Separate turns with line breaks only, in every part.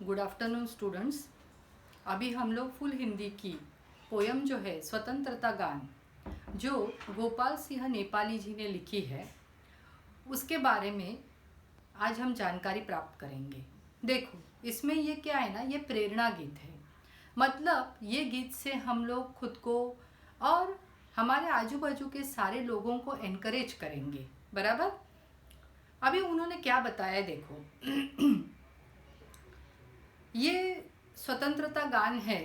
Good afternoon students. अभी हम लोग फुल हिंदी की पोयम जो है स्वतंत्रता गान, जो गोपाल सिंह नेपाली जी ने लिखी है, उसके बारे में आज हम जानकारी प्राप्त करेंगे। देखो, इसमें ये क्या है ना, ये प्रेरणा गीत है। मतलब ये गीत से हम लोग खुद को और हमारे आजू बाजू के सारे लोगों को एनकरेज करेंगे। बराबर। अभी उन्होंने क्या बताया, देखो ये स्वतंत्रता गान है,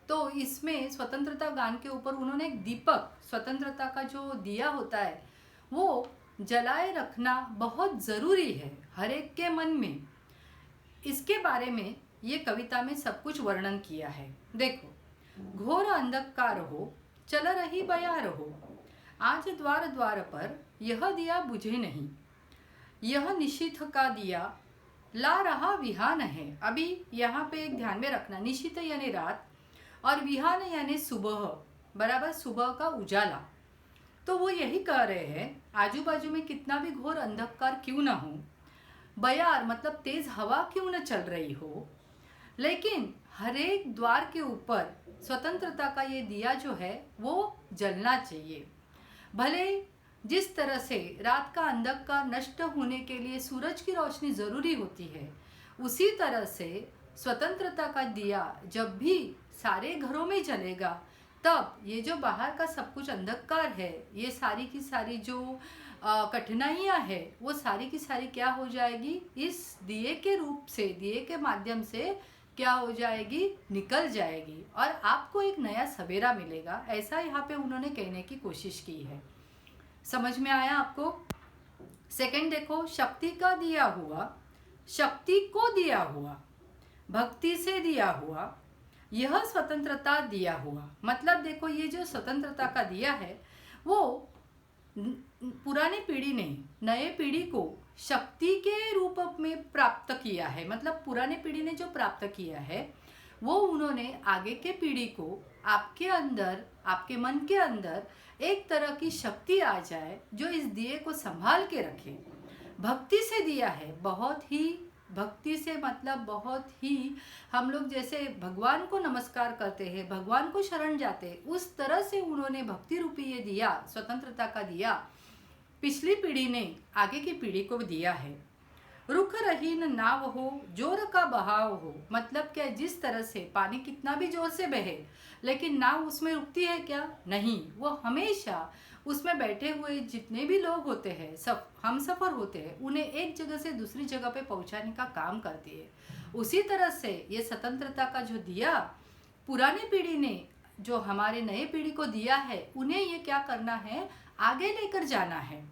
तो इसमें स्वतंत्रता गान के ऊपर उन्होंने एक दीपक, स्वतंत्रता का जो दिया होता है वो जलाए रखना बहुत ज़रूरी है हर एक के मन में। इसके बारे में ये कविता में सब कुछ वर्णन किया है। देखो, घोर अंधकार हो, चल रही बयार हो, आज द्वार द्वार पर यह दिया बुझे नहीं, यह निशीथ का दिया ला रहा विहान है। अभी यहाँ पे एक ध्यान में रखना, निशित यानी रात और विहान यानी सुबह, बराबर, सुबह का उजाला। तो वो यही कह रहे हैं, आजू बाजू में कितना भी घोर अंधकार क्यों ना हो, बयार मतलब तेज हवा क्यों न चल रही हो, लेकिन हर एक द्वार के ऊपर स्वतंत्रता का ये दिया जो है वो जलना चाहिए। भले जिस तरह से रात का अंधकार नष्ट होने के लिए सूरज की रोशनी ज़रूरी होती है, उसी तरह से स्वतंत्रता का दिया जब भी सारे घरों में जलेगा, तब ये जो बाहर का सब कुछ अंधकार है, ये सारी की सारी जो कठिनाइयाँ है, वो सारी की सारी क्या हो जाएगी, इस दिए के रूप से, दिए के माध्यम से क्या हो जाएगी, निकल जाएगी और आपको एक नया सवेरा मिलेगा। ऐसा यहाँ पे उन्होंने कहने की कोशिश की है। समझ में आया आपको? सेकंड देखो, शक्ति का दिया हुआ, शक्ति को दिया हुआ, भक्ति से दिया हुआ, यह स्वतंत्रता दिया हुआ। मतलब देखो, ये जो स्वतंत्रता का दिया है वो पुरानी पीढ़ी ने नए पीढ़ी को शक्ति के रूप में प्राप्त किया है। मतलब पुरानी पीढ़ी ने जो प्राप्त किया है वो उन्होंने आगे के पीढ़ी को, आपके अंदर, आपके मन के अंदर एक तरह की शक्ति आ जाए जो इस दिए को संभाल के रखे। भक्ति से दिया है, बहुत ही भक्ति से, मतलब बहुत ही हम लोग जैसे भगवान को नमस्कार करते हैं, भगवान को शरण जाते हैं, उस तरह से उन्होंने भक्ति रूपी ये दिया, स्वतंत्रता का दिया, पिछली पीढ़ी ने आगे की पीढ़ी को दिया है। रुक रही न नाव हो, जोर का बहाव हो। मतलब क्या, जिस तरह से पानी कितना भी जोर से बहे, लेकिन नाव उसमें रुकती है क्या? नहीं, वो हमेशा उसमें बैठे हुए जितने भी लोग होते हैं, सब हम सफ़र होते हैं, उन्हें एक जगह से दूसरी जगह पे पहुंचाने का काम करती है। उसी तरह से ये स्वतंत्रता का जो दिया पुरानी पीढ़ी ने जो हमारे नए पीढ़ी को दिया है, उन्हें ये क्या करना है, आगे लेकर जाना है।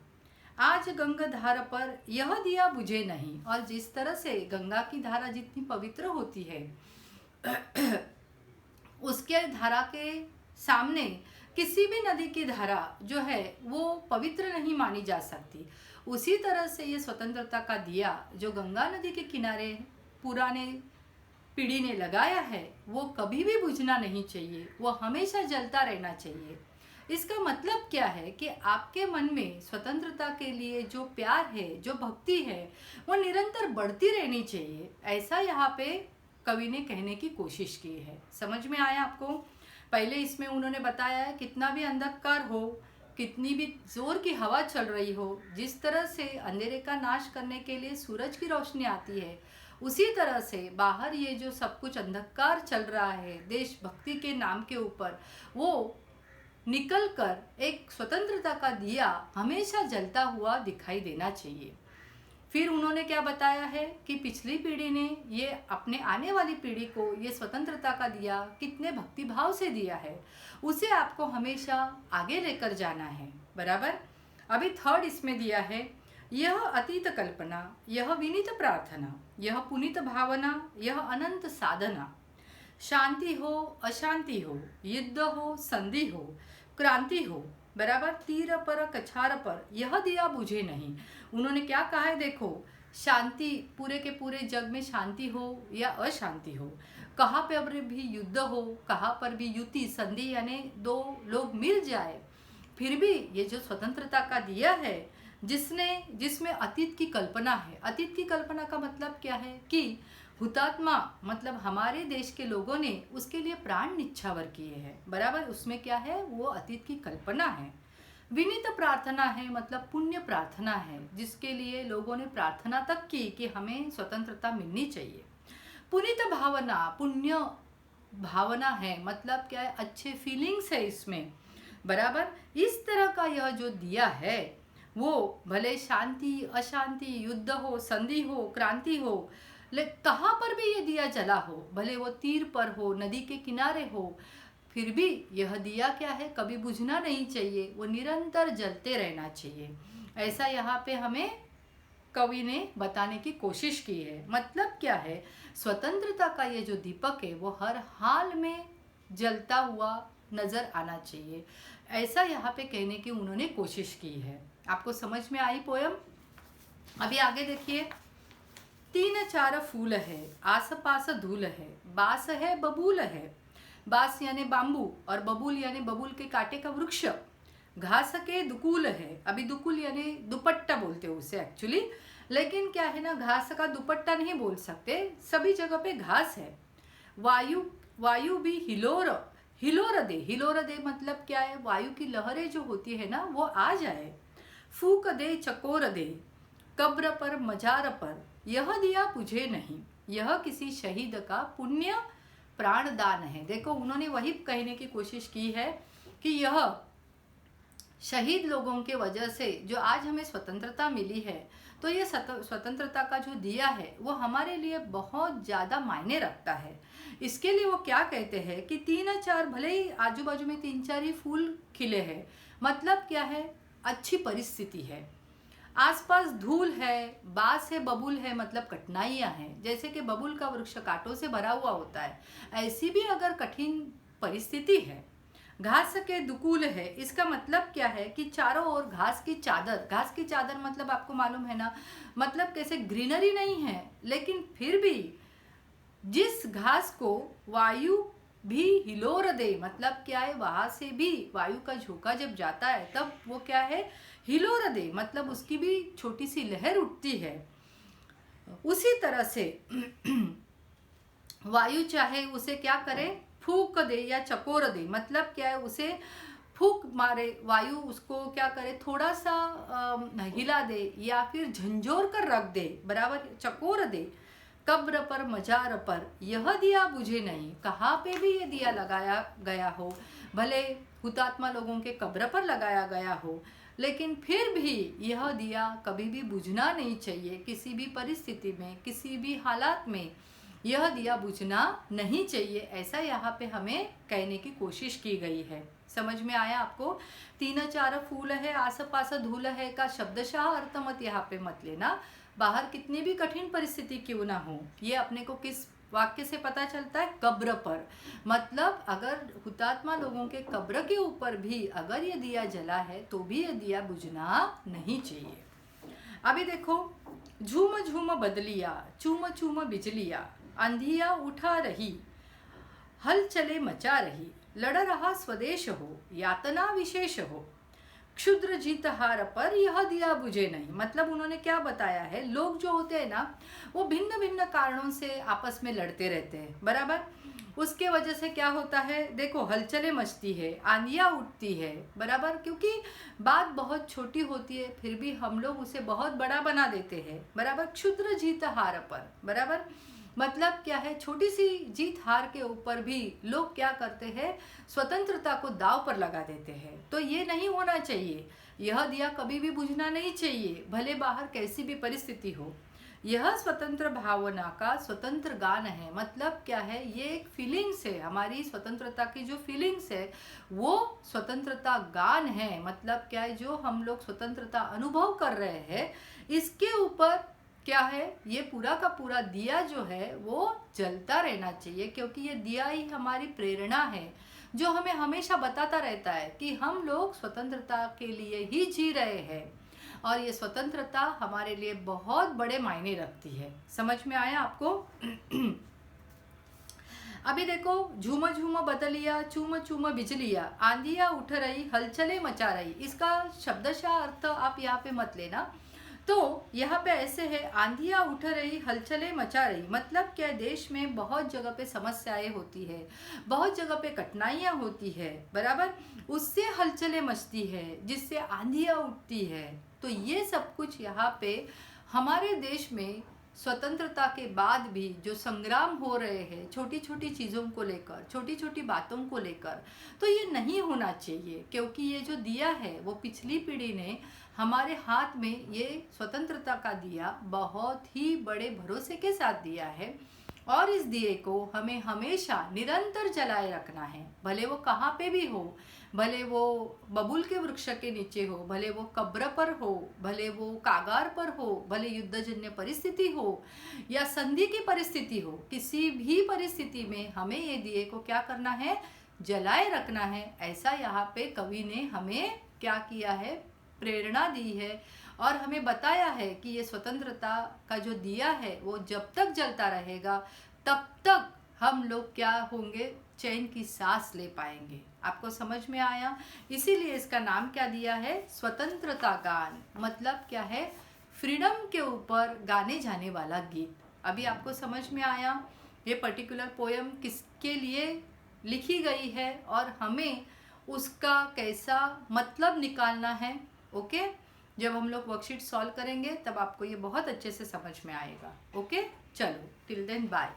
आज गंगा धारा पर यह दिया बुझे नहीं। और जिस तरह से गंगा की धारा जितनी पवित्र होती है उसके धारा के सामने किसी भी नदी की धारा जो है वो पवित्र नहीं मानी जा सकती। उसी तरह से ये स्वतंत्रता का दिया जो गंगा नदी के किनारे पुराने पीढ़ी ने लगाया है, वो कभी भी बुझना नहीं चाहिए, वो हमेशा जलता रहना चाहिए। इसका मतलब क्या है कि आपके मन में स्वतंत्रता के लिए जो प्यार है, जो भक्ति है, वो निरंतर बढ़ती रहनी चाहिए। ऐसा यहाँ पे कवि ने कहने की कोशिश की है। समझ में आया आपको? पहले इसमें उन्होंने बताया है, कितना भी अंधकार हो, कितनी भी जोर की हवा चल रही हो, जिस तरह से अंधेरे का नाश करने के लिए सूरज की रोशनी आती है, उसी तरह से बाहर ये जो सब कुछ अंधकार चल रहा है देशभक्ति के नाम के ऊपर, वो निकल कर एक स्वतंत्रता का दिया हमेशा जलता हुआ दिखाई देना चाहिए। फिर उन्होंने क्या बताया है कि पिछली पीढ़ी ने ये अपने आने वाली पीढ़ी को ये स्वतंत्रता का दिया कितने भक्ति भाव से दिया है, उसे आपको हमेशा आगे लेकर जाना है। बराबर। अभी थर्ड इसमें दिया है, यह अतीत कल्पना, यह विनीत प्रार्थना, यह पुनीत भावना, यह अनंत साधना। शांति हो, अशांति हो, युद्ध हो, संधि हो, क्रांति हो, बराबर, तीर पर कछार पर यह दिया बुझे नहीं। उन्होंने क्या कहा है, देखो, शांति, पूरे के पूरे जग में शांति हो या अशांति हो, कहाँ पर भी युद्ध हो, कहाँ पर भी युति, संधि यानी दो लोग मिल जाए, फिर भी ये जो स्वतंत्रता का दिया है जिसमें अतीत की कल्पना है। अतीत की कल्पना का मतलब क्या है कि हुतात्मा मतलब हमारे देश के लोगों ने उसके लिए प्राण निछावर किए हैं, बराबर। उसमें क्या है, वो अतीत की कल्पना है। विनीत प्रार्थना है मतलब पुण्य प्रार्थना है, जिसके लिए लोगों ने प्रार्थना तक की कि हमें स्वतंत्रता मिलनी चाहिए। पुनीत भावना, पुण्य भावना है मतलब क्या है, अच्छे फीलिंग्स है इसमें, बराबर। इस तरह का यह जो दिया है वो भले शांति अशांति, युद्ध हो, संधि हो, क्रांति हो, कहाँ पर भी ये दिया जला हो, भले वो तीर पर हो, नदी के किनारे हो, फिर भी यह दिया क्या है, कभी बुझना नहीं चाहिए, वो निरंतर जलते रहना चाहिए। ऐसा यहाँ पे हमें कवि ने बताने की कोशिश की है। मतलब क्या है, स्वतंत्रता का ये जो दीपक है वो हर हाल में जलता हुआ नजर आना चाहिए, ऐसा यहाँ पे कहने की उन्होंने कोशिश की है। आपको समझ में आई पोयम? अभी आगे देखिए। तीन चार फूल है, आस पास धूल है, बास है बबूल है। बास यानी बांबू और बबूल यानी बबूल के कांटे का वृक्ष। घास के दुकुल है, अभी दुकुल यानी दुपट्टा बोलते हैं उसे एक्चुअली, लेकिन क्या है ना, घास का दुपट्टा नहीं बोल सकते, सभी जगह पे घास है। वायु, वायु भी हिलोर, हिलोर दे मतलब क्या है, वायु की लहरें जो होती है ना वो आ जाए। फूक दे चकोर दे, कब्र पर मजार पर, यह दिया बुझे नहीं। यह किसी शहीद का पुण्य प्राणदान है। देखो उन्होंने वही कहने की कोशिश की है कि यह शहीद लोगों के वजह से जो आज हमें स्वतंत्रता मिली है, तो ये स्वतंत्रता का जो दिया है वो हमारे लिए बहुत ज़्यादा मायने रखता है। इसके लिए वो क्या कहते हैं कि तीन चार, भले ही आजू बाजू में तीन चार ही फूल खिले हैं, मतलब क्या है, अच्छी परिस्थिति है। आसपास धूल है, बास है, बबूल है, मतलब कठिनाइयाँ हैं। जैसे कि बबूल का वृक्ष कांटों से भरा हुआ होता है, ऐसी भी अगर कठिन परिस्थिति है। घास के दुकुल है, इसका मतलब क्या है कि चारों ओर घास की चादर। घास की चादर मतलब आपको मालूम है ना, मतलब कैसे ग्रीनरी नहीं है, लेकिन फिर भी जिस घास को वायु भी हिलोर दे, मतलब क्या है, वहां से भी वायु का झोंका जब जाता है तब वो क्या है, हिलोर दे, मतलब उसकी भी छोटी सी लहर उठती है। उसी तरह से वायु चाहे उसे क्या करे, फूक दे या चकोर दे, मतलब क्या है, उसे फूक मारे, वायु उसको क्या करे, थोड़ा सा हिला दे या फिर झंझोर कर रख दे, बराबर, चकोर दे। कब्र पर मजार पर, यह दिया बुझे नहीं। कहाँ पे भी ये दिया लगाया गया हो, भले हुतात्मा लोगों के कब्र पर लगाया गया हो, लेकिन फिर भी यह दिया कभी भी बुझना नहीं चाहिए। किसी भी परिस्थिति में, किसी भी हालात में यह दिया बुझना नहीं चाहिए, ऐसा यहाँ पे हमें कहने की कोशिश की गई है। समझ में आया आपको? तीन चार फूल है, आस पास धूल है का शब्दशः अर्थ मत यहाँ पे मत लेना। बाहर कितनी भी कठिन परिस्थिति क्यों ना हो, ये अपने को किस वाक्य से पता चलता है, कब्र पर, मतलब अगर हुतात्मा लोगों के कब्र के ऊपर भी अगर ये दिया जला है तो भी ये दिया बुझना नहीं चाहिए। अभी देखो, झूम झूम बदलिया, चूम चूम बिजलिया, आंधिया उठा रही, हल चले मचा रही, लड़ रहा स्वदेश हो, यातना विशेष हो, क्षुद्र जीत हार पर यह दिया बुझे नहीं। मतलब उन्होंने क्या बताया है, लोग जो होते हैं ना वो भिन्न भिन्न कारणों से आपस में लड़ते रहते हैं, बराबर। उसके वजह से क्या होता है, देखो हलचलें मचती है, आंधियाँ उठती है, बराबर, क्योंकि बात बहुत छोटी होती है फिर भी हम लोग उसे बहुत बड़ा बना देते हैं, बराबर। क्षुद्र जीत हार पर, बराबर, मतलब क्या है, छोटी सी जीत हार के ऊपर भी लोग क्या करते हैं, स्वतंत्रता को दांव पर लगा देते हैं। तो ये नहीं होना चाहिए, यह दिया कभी भी बुझना नहीं चाहिए, भले बाहर कैसी भी परिस्थिति हो। यह स्वतंत्र भावना का स्वतंत्र गान है। मतलब क्या है, ये एक फीलिंग्स है, हमारी स्वतंत्रता की जो फीलिंग्स है वो स्वतंत्रता गान है। मतलब क्या है, जो हम लोग स्वतंत्रता अनुभव कर रहे हैं इसके ऊपर क्या है, ये पूरा का पूरा दिया जो है वो जलता रहना चाहिए, क्योंकि ये दिया ही हमारी प्रेरणा है जो हमें हमेशा बताता रहता है कि हम लोग स्वतंत्रता के लिए ही जी रहे हैं और ये स्वतंत्रता हमारे लिए बहुत बड़े मायने रखती है। समझ में आया आपको? अभी देखो, झूम झूम बदलिया, चूम चूम बिजलिया, आंधिया उठ रही, हलचले मचा रही, इसका शब्दशः अर्थ आप यहाँ पे मत लेना। तो यहाँ पे ऐसे है, आंधियाँ उठ रही हलचलें मचा रही, मतलब क्या, देश में बहुत जगह पे समस्याएं होती है, बहुत जगह पे कठिनाइयाँ होती है, बराबर, उससे हलचलें मचती है, जिससे आंधियाँ उठती है। तो ये सब कुछ यहाँ पे हमारे देश में स्वतंत्रता के बाद भी जो संग्राम हो रहे हैं छोटी छोटी चीज़ों को लेकर, छोटी छोटी बातों को लेकर, तो ये नहीं होना चाहिए, क्योंकि ये जो दिया है वो पिछली पीढ़ी ने हमारे हाथ में ये स्वतंत्रता का दिया बहुत ही बड़े भरोसे के साथ दिया है, और इस दिए को हमें हमेशा निरंतर जलाए रखना है, भले वो कहाँ पे भी हो, भले वो बबूल के वृक्ष के नीचे हो, भले वो कब्र पर हो, भले वो कागार पर हो, भले युद्धजन्य परिस्थिति हो या संधि की परिस्थिति हो, किसी भी परिस्थिति में हमें ये दिए को क्या करना है, जलाए रखना है। ऐसा यहाँ पे कवि ने हमें क्या किया है, प्रेरणा दी है, और हमें बताया है कि ये स्वतंत्रता का जो दिया है वो जब तक जलता रहेगा तब तक हम लोग क्या होंगे, चैन की सांस ले पाएंगे। आपको समझ में आया? इसीलिए इसका नाम क्या दिया है, स्वतंत्रता गान। मतलब क्या है, फ्रीडम के ऊपर गाने जाने वाला गीत। अभी आपको समझ में आया ये पर्टिकुलर पोयम किसके लिए लिखी गई है और हमें उसका कैसा मतलब निकालना है। ओके, जब हम लोग वर्कशीट सॉल्व करेंगे तब आपको ये बहुत अच्छे से समझ में आएगा। ओके, चलो, टिल देन बाय।